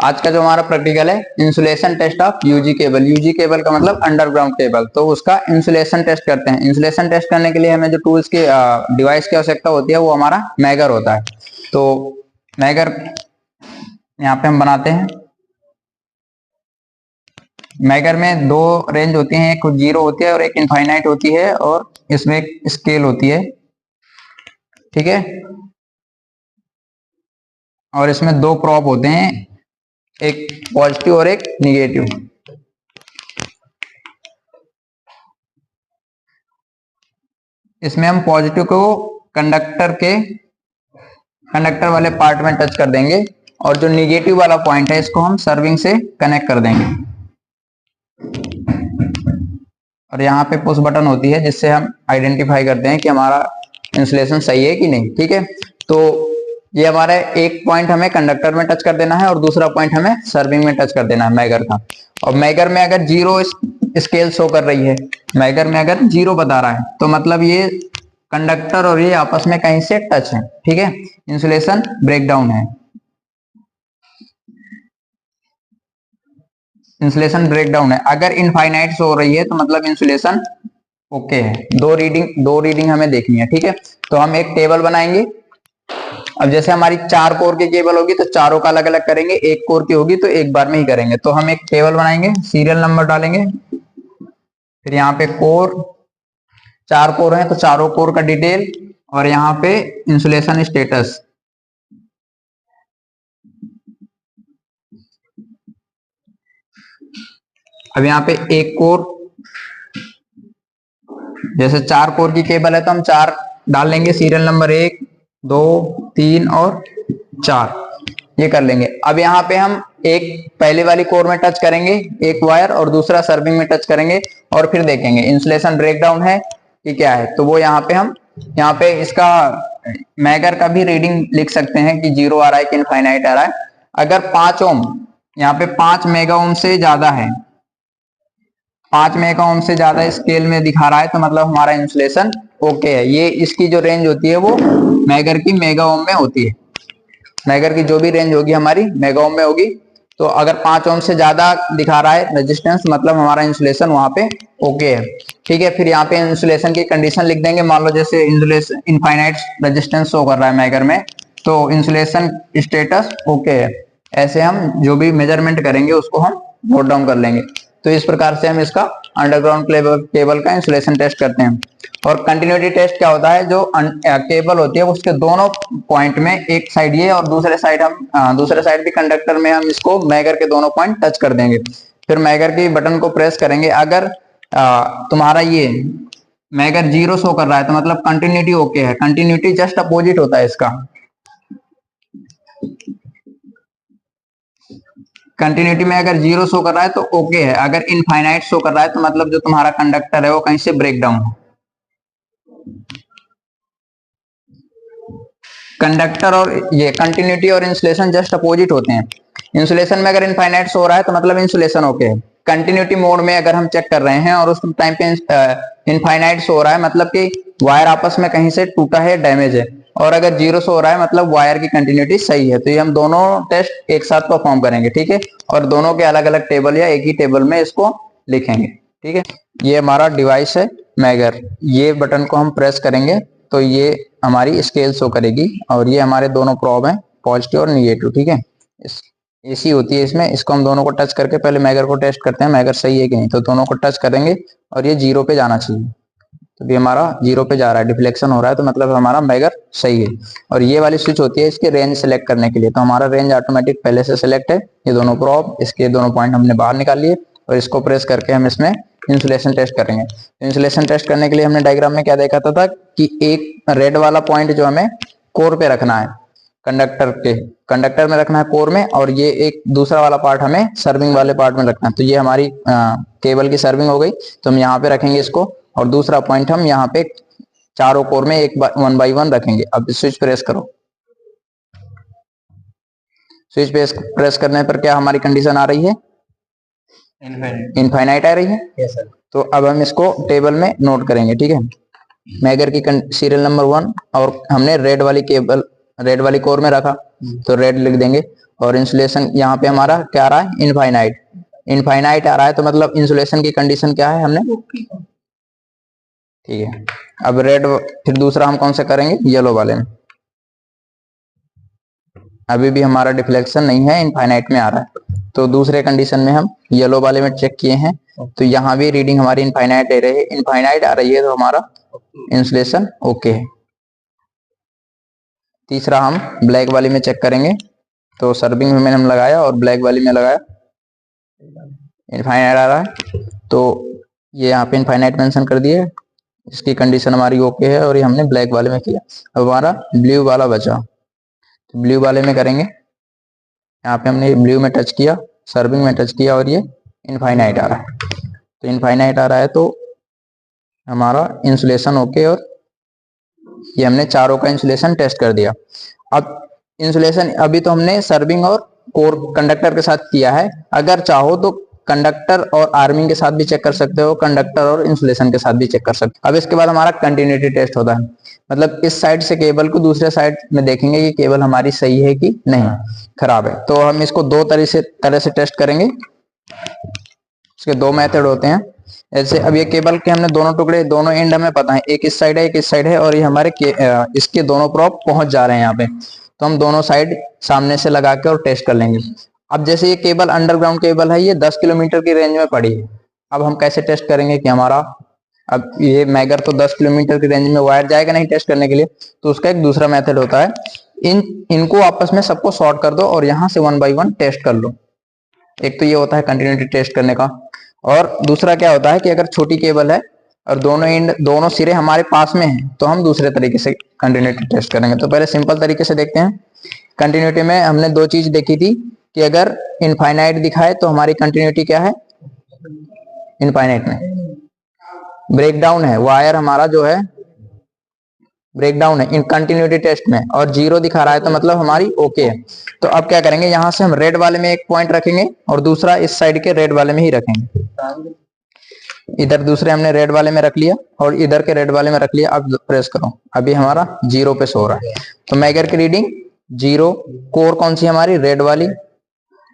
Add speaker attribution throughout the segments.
Speaker 1: आज का जो हमारा प्रैक्टिकल है insulation test of UG cable. UG cable का मतलब अंडरग्राउंड केबल, तो उसका इंसुलेशन टेस्ट करते हैं। इंसुलेशन टेस्ट करने के लिए हमें जो टूल्स की डिवाइस की आवश्यकता होती है वो हमारा मैगर होता है। तो मैगर यहाँ पे हम बनाते हैं। मैगर में दो रेंज होती हैं, एक जीरो होती है और एक इनफाइनाइट होती है, और इसमें एक स्केल होती है, ठीक है। और इसमें दो प्रोब होते हैं, एक पॉजिटिव और एक निगेटिव। इसमें हम पॉजिटिव को कंडक्टर वाले पार्ट में टच कर देंगे, और जो निगेटिव वाला पॉइंट है इसको हम सर्विंग से कनेक्ट कर देंगे। और यहाँ पे पुश बटन होती है जिससे हम आइडेंटिफाई करते हैं कि हमारा इंसुलेशन सही है कि नहीं, ठीक है। तो ये हमारा एक पॉइंट हमें कंडक्टर में टच कर देना है और दूसरा पॉइंट हमें सर्विंग में टच कर देना है मैगर का। और मैगर में अगर जीरो स्केल शो कर रही है, मैगर में अगर जीरो बता रहा है, तो मतलब ये कंडक्टर और ये आपस में कहीं से टच है, ठीक है। इंसुलेशन ब्रेकडाउन है। इंसुलेशन ब्रेकडाउन है। अगर इनफाइनाइट शो हो रही है तो मतलब इंसुलेशन ओके है। दो रीडिंग हमें देखनी है, ठीक है। तो हम एक टेबल बनाएंगे। अब जैसे हमारी 4 कोर की केबल होगी तो चारों का अलग अलग करेंगे, एक कोर की होगी तो एक बार में ही करेंगे। तो हम एक टेबल बनाएंगे, सीरियल नंबर डालेंगे, फिर यहाँ पे कोर, 4 कोर हैं तो चारों कोर का डिटेल, और यहाँ पे इंसुलेशन स्टेटस। अब यहाँ पे एक कोर, जैसे 4 कोर की केबल है तो हम 4 डाल लेंगे, सीरियल नंबर 1 2 3 और 4 ये कर लेंगे। अब यहाँ पे हम एक पहले वाली कोर में टच करेंगे एक वायर, और दूसरा सर्विंग में टच करेंगे, और फिर देखेंगे इंसुलेशन ब्रेकडाउन है कि क्या है। तो वो यहाँ पे हम इसका मैगर का भी रीडिंग लिख सकते हैं कि जीरो आ रहा है कि इनफाइनाइट आ रहा है। अगर 5 ओम, यहाँ पे 5 मेगा ओम से ज्यादा है, 5 मेगा ओम से ज्यादा स्केल में दिखा रहा है, तो मतलब हमारा इंसुलेशन ओके है। ये इसकी जो रेंज होती है वो मैगर की मेगा ओम में होती है। मैगर की जो भी रेंज होगी हमारी मेगा ओम में होगी। तो अगर 5 ओम से ज्यादा दिखा रहा है रेजिस्टेंस, मतलब हमारा इंसुलेशन वहां पे ओके है, ठीक है। फिर यहाँ पे इंसुलेशन की कंडीशन लिख देंगे। मान लो जैसे इंसुलेशन इनफाइनाइट रेजिस्टेंस शो कर रहा है मैगर में, तो इंसुलेशन स्टेटस ओके है। ऐसे हम जो भी मेजरमेंट करेंगे उसको हम नोट डाउन कर लेंगे। तो इस प्रकार से हम इसका अंडरग्राउंड केबल का इंसुलेशन टेस्ट करते हैं। और कंटिन्यूटी टेस्ट क्या होता है, जो केबल होती है उसके दोनों पॉइंट में, एक साइड ये और दूसरे साइड भी कंडक्टर में हम इसको मैगर के दोनों पॉइंट टच कर देंगे। फिर मैगर की बटन को प्रेस करेंगे। अगर तुम्हारा ये मैगर जीरो शो कर रहा है तो मतलब कंटिन्यूटी ओके है। कंटिन्यूटी जस्ट अपोजिट होता है इसका। कंटिन्यूटी में अगर जीरो शो कर रहा है तो ओके है, अगर इनफाइनाइट शो कर रहा है तो मतलब जो तुम्हारा कंडक्टर है वो कहीं से ब्रेक डाउन है। कंडक्टर और ये कंटिन्यूटी और इंसुलेशन जस्ट अपोजिट होते हैं। इंसुलेशन में अगर इनफाइनाइट शो हो रहा है तो मतलब इंसुलेशन ओके है। कंटिन्यूटी मोड में अगर हम चेक कर रहे हैं और उस टाइम पे इनफाइनाइट शो हो रहा है, मतलब कि वायर आपस में कहीं से टूटा है, डैमेज है। और अगर जीरो शो हो रहा है मतलब वायर की कंटिन्यूटी सही है। तो ये हम दोनों टेस्ट एक साथ परफॉर्म करेंगे, ठीक है। और दोनों के अलग अलग टेबल या एक ही टेबल में इसको लिखेंगे, ठीक है। ये हमारा डिवाइस है मैगर। ये बटन को हम प्रेस करेंगे तो ये हमारी स्केल शो करेगी, और ये हमारे दोनों प्रोब हैं, पॉजिटिव और निगेटिव, ठीक है। एसी होती है इसमें। इसको हम दोनों को टच करके पहले मैगर को टेस्ट करते हैं, मैगर सही है कि नहीं। तो दोनों को टच करेंगे और ये जीरो पे जाना चाहिए, तो ये हमारा जीरो पे जा रहा है, डिफ्लेक्शन हो रहा है, तो मतलब हमारा मैगर सही है। और ये वाली स्विच होती है इसके रेंज सेलेक्ट करने के लिए। तो हमारा रेंज ऑटोमेटिक पहले से सेलेक्ट है। ये दोनों प्रोब, इसके दोनों पॉइंट हमने बाहर निकाल लिए, और इसको प्रेस करके हम इसमें इंसुलेशन टेस्ट करेंगे। इंसुलेशन टेस्ट करने के लिए हमने डायग्राम में क्या देखा था कि एक रेड वाला पॉइंट जो हमें कोर पे रखना है, कंडक्टर में रखना है कोर में, और ये एक दूसरा वाला पार्ट हमें सर्विंग वाले पार्ट में रखना है। तो ये हमारी केबल की सर्विंग हो गई। तो हम यहाँ पे रखेंगे इसको, और दूसरा पॉइंट हम यहाँ पे चारों कोर में वन बाई वन रखेंगे। अब स्विच प्रेस करो। स्विच प्रेस करने पर क्या हमारी कंडीशन आ रही है, इनफाइनाइट आ रही है। yes, sir. तो अब हम इसको टेबल में नोट करेंगे, ठीक है। मैगर की सीरियल नंबर 1, और हमने रेड वाली कोर में रखा, तो रेड लिख देंगे। और इंसुलेशन यहाँ पे हमारा क्या आ रहा है, इनफाइनाइट। इनफाइनाइट आ रहा है तो मतलब इंसुलेशन की कंडीशन क्या है हमने, ठीक है। अब रेड, फिर दूसरा हम कौन सा करेंगे, येलो वाले में। अभी भी हमारा डिफ्लेक्शन नहीं है, इनफाइनाइट में आ रहा है, तो दूसरे कंडीशन में हम येलो वाले में चेक किए हैं, तो यहाँ भी रीडिंग हमारी इनफाइनाइट दे रही है, इनफाइनाइट आ रही है तो हमारा इंसुलेशन ओके है। तीसरा हम ब्लैक वाली में चेक करेंगे, तो सर्विंग में मैंने हम लगाया और ब्लैक वाली में लगाया, इनफाइनाइट आ रहा है, तो ये यहाँ पे इनफाइनाइट मेंशन कर दिए, इसकी कंडीशन हमारी ओके है, और ये हमने ब्लैक वाले में किया। अब हमारा ब्लू वाला बचा, तो ब्लू वाले में करेंगे, यहाँ पे हमने ब्लू में टच किया, सर्विंग में टच किया, और ये इनफाइनाइट आ रहा है, तो इनफाइनाइट आ रहा है तो हमारा इंसुलेशन ओके, और ये हमने चारों का इंसुलेशन टेस्ट कर दिया। अब इंसुलेशन अभी तो हमने सर्विंग और कोर कंडक्टर के साथ किया है, अगर चाहो तो कंडक्टर और आर्मिंग के साथ भी चेक कर सकते हो, कंडक्टर और इंसुलेशन के साथ भी चेक कर सकते हो। अब इसके बाद हमारा कंटिन्यूटी टेस्ट होता है, मतलब इस साइड से केबल को दूसरे साइड में देखेंगे कि केबल हमारी सही है कि नहीं, खराब है। तो हम इसको दो तरह से टेस्ट करेंगे, इसके दो मेथड होते हैं। ऐसे अब ये केबल के हमने दोनों टुकड़े, दोनों एंड हमें पता है, एक इस साइड है एक इस साइड है, और ये हमारे इसके दोनों प्रोब पहुंच जा रहे हैं यहाँ पे, तो हम दोनों साइड सामने से लगा के और टेस्ट कर लेंगे। अब जैसे ये केबल अंडरग्राउंड केबल है, ये 10 किलोमीटर की रेंज में पड़ी है, अब हम कैसे टेस्ट करेंगे कि हमारा, अब ये मैगर तो 10 किलोमीटर की रेंज में वायर जाएगा नहीं टेस्ट करने के लिए, तो उसका एक दूसरा मेथड होता है, इनको आपस में सबको शॉर्ट कर दो और यहाँ से 1 बाई 1 टेस्ट कर लो। एक तो ये होता है कंटिन्यूटी टेस्ट करने का, और दूसरा क्या होता है कि अगर छोटी केबल है और दोनों सिरे हमारे पास में हैं, तो हम दूसरे तरीके से कंटिन्यूटी टेस्ट करेंगे। तो पहले सिंपल तरीके से देखते हैं। कंटिन्यूटी में हमने दो चीज देखी थी कि अगर इनफाइनाइट दिखाए तो हमारी कंटिन्यूटी क्या है, इनफाइनाइट में ब्रेकडाउन है, वायर हमारा जो है ब्रेकडाउन है इन कंटिन्यूटी टेस्ट में, और जीरो दिखा रहा है तो मतलब हमारी ओके है। तो अब क्या करेंगे, यहां से हम रेड वाले में एक पॉइंट रखेंगे और दूसरा इस साइड के रेड वाले में ही रखेंगे। इधर दूसरे हमने रेड वाले में रख लिया और इधर के रेड वाले में रख लिया। अब प्रेस करो, अभी हमारा जीरो पे सो रहा है, तो मैगर की रीडिंग जीरो। कोर कौन सी हमारी, रेड वाली,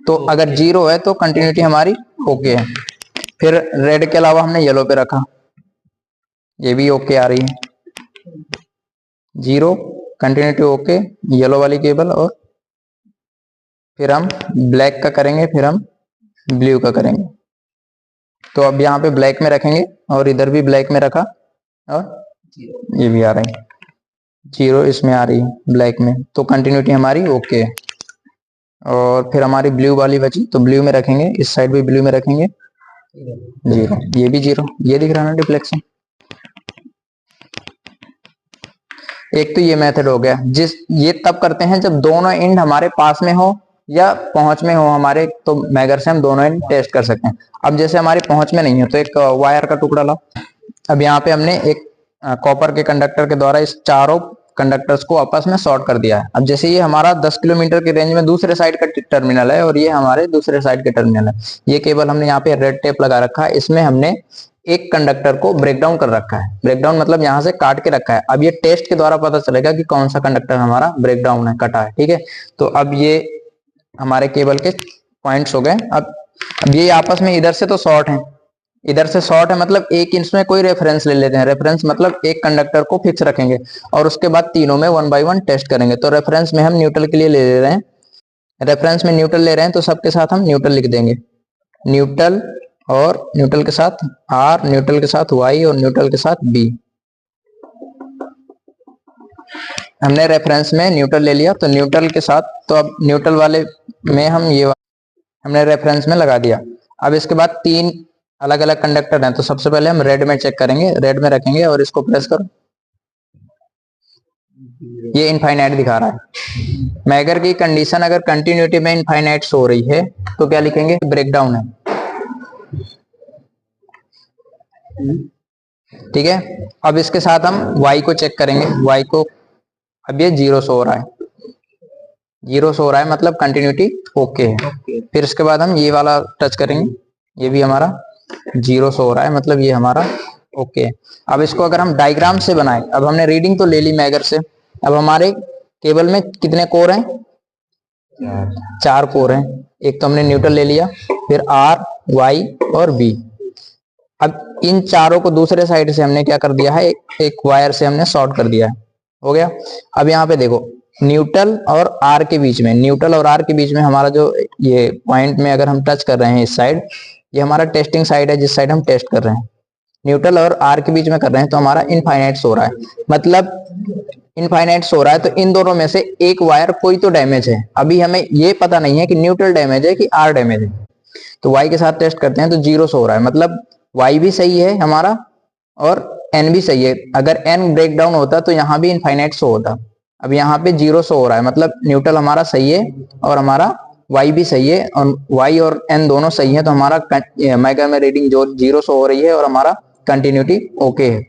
Speaker 1: तो अगर जीरो है तो कंटिन्यूटी हमारी ओके है। फिर रेड के अलावा हमने येलो पे रखा, ये भी ओके आ रही है, जीरो कंटिन्यूटी ओके, येलो वाली केबल। और फिर हम ब्लैक का करेंगे, फिर हम ब्लू का करेंगे। तो अब यहाँ पे ब्लैक में रखेंगे और इधर भी ब्लैक में रखा, और ये भी आ रही है जीरो, इसमें आ रही है ब्लैक में, तो कंटिन्यूटी हमारी ओके है। और फिर हमारी ब्लू वाली बची, तो ब्लू में रखेंगे, इस साइड भी ब्लू में रखेंगे, जीरो, ये भी जीरो, ये दिख रहा है ना डिफ्लेक्शन। एक तो ये मेथड हो गया, ये तब करते हैं जब दोनों एंड हमारे पास में हो या पहुंच में हो हमारे, तो मैगर से हम दोनों एंड टेस्ट कर सकते हैं। अब जैसे हमारी पहुंच में नहीं है, तो एक वायर का टुकड़ा ला। अब यहाँ पे हमने एक कॉपर के कंडक्टर के द्वारा इस चारों कंडक्टर्स को आपस में शॉर्ट कर दिया है। अब जैसे ये हमारा 10 किलोमीटर की रेंज में दूसरे साइड का टर्मिनल है और ये हमारे दूसरे साइड के टर्मिनल है। ये केबल हमने यहाँ पे रेड टेप लगा रखा है, इसमें हमने एक कंडक्टर को ब्रेकडाउन कर रखा है। ब्रेकडाउन मतलब यहाँ से काट के रखा है। अब ये टेस्ट के द्वारा पता चलेगा कि कौन सा कंडक्टर हमारा ब्रेकडाउन है, कटा है, ठीक है। तो अब ये हमारे केबल के पॉइंट्स हो गए। अब ये आपस में इधर से तो शॉर्ट है, इधर से शॉर्ट है, मतलब एक इसमें कोई रेफरेंस ले लेते हैं। रेफरेंस मतलब एक कंडक्टर को फिक्स रखेंगे और उसके बाद तीनों में 1 बाई 1 टेस्ट करेंगे। तो रेफरेंस में हम न्यूट्रल के लिए ले रहे हैं, रेफरेंस में न्यूट्रल ले रहे हैं, तो सबके साथ हम न्यूट्रल लिख देंगे, न्यूट्रल, और न्यूट्रल के साथ आर, न्यूट्रल के साथ वाई, और न्यूट्रल के साथ बी। हमने रेफरेंस में न्यूट्रल ले लिया, तो न्यूट्रल के साथ, तो अब न्यूट्रल वाले में हम ये हमने रेफरेंस में लगा दिया। अब इसके बाद तीन अलग अलग कंडक्टर हैं, तो सबसे पहले हम रेड में चेक करेंगे, रेड में रखेंगे और इसको प्रेस करो, ये इनफाइनाइट दिखा रहा है। मैगर की कंडीशन अगर कंटिन्यूटी में इनफाइनाइट हो रही है तो क्या लिखेंगे, ब्रेकडाउन है, ठीक है। अब इसके साथ हम y को चेक करेंगे, y को, अब ये जीरो शो हो रहा है, जीरो शो हो रहा है मतलब कंटिन्यूटी ओके है। फिर इसके बाद हम ये वाला टच करेंगे, ये भी हमारा जीरो शो हो रहा है, मतलब ये हमारा ओके है। अब इसको अगर हम डायग्राम से बनाए, अब हमने रीडिंग तो ले ली मैगर से, अब हमारे केबल में कितने कोर हैं, 4 कोर हैं। एक तो हमने न्यूट्रल ले लिया, फिर आर, वाई और बी। अब इन चारों को दूसरे साइड से हमने क्या कर दिया है, एक वायर से हमने शॉर्ट कर दिया है, हो गया। अब यहाँ पे देखो न्यूट्रल और आर के बीच में, न्यूट्रल और आर के बीच में हमारा जो ये पॉइंट में अगर हम टच कर रहे हैं इस साइड, ये हमारा टेस्टिंग साइड है जिस साइड हम टेस्ट कर रहे हैं। न्यूट्रल और आर के बीच में कर रहे हैं तो हमारा इनफाइनाइट सो रहा है, मतलब इनफाइनाइट सो रहा है, तो इन दोनों में से एक वायर कोई तो डैमेज है। अभी हमें ये पता नहीं है कि न्यूट्रल डैमेज है कि आर डैमेज है, तो वाई के साथ टेस्ट करते हैं तो 0 सो रहा है, मतलब वाई भी सही है हमारा और एन भी सही है। अगर एन ब्रेक डाउन होता तो यहाँ भी इनफाइनाइट शो होता। अब यहाँ पे 0 शो हो रहा है, मतलब न्यूट्रल हमारा सही है और हमारा वाई भी सही है, और वाई और एन दोनों सही है, तो हमारा माइक्रो में रीडिंग जो 0 शो हो रही है और हमारा कंटिन्यूटी ओके है।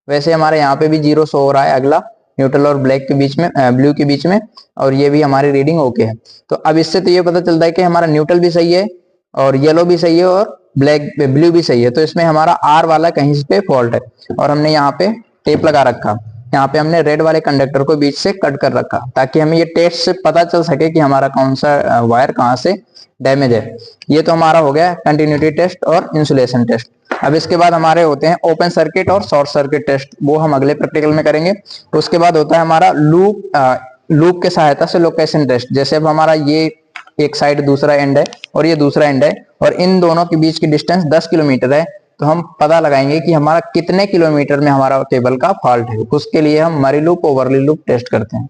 Speaker 1: वैसे हमारे यहाँ पे भी 0 शो हो रहा है अगला, न्यूट्रल और ब्लैक के बीच में, ब्लू के बीच में, और ये भी हमारी रीडिंग ओके है। तो अब इससे तो ये पता चलता है कि हमारा न्यूट्रल भी सही है और येलो भी सही है और ब्लू भी सही है, तो इसमें हमारा आर वाला कहीं पे फॉल्ट है। और हमने यहाँ पे टेप लगा रखा, यहाँ पे हमने रेड वाले कंडक्टर को बीच से कट कर रखा ताकि हमें ये टेस्ट से पता चल सके कि हमारा कौन सा वायर कहाँ से डैमेज है। ये तो हमारा हो गया कंटिन्यूटी टेस्ट और इंसुलेशन टेस्ट। अब इसके बाद हमारे होते हैं ओपन सर्किट और शॉर्ट सर्किट टेस्ट, वो हम अगले प्रैक्टिकल में करेंगे। तो उसके बाद होता है हमारा लूप के सहायता से लोकेशन टेस्ट। जैसे अब हमारा ये एक साइड दूसरा एंड है और ये दूसरा एंड है और इन दोनों के बीच की डिस्टेंस 10 किलोमीटर है, तो हम पता लगाएंगे कि हमारा कितने किलोमीटर में हमारा केबल का फॉल्ट है। उसके लिए हम मरी लूप, ओवरली लूप टेस्ट करते हैं।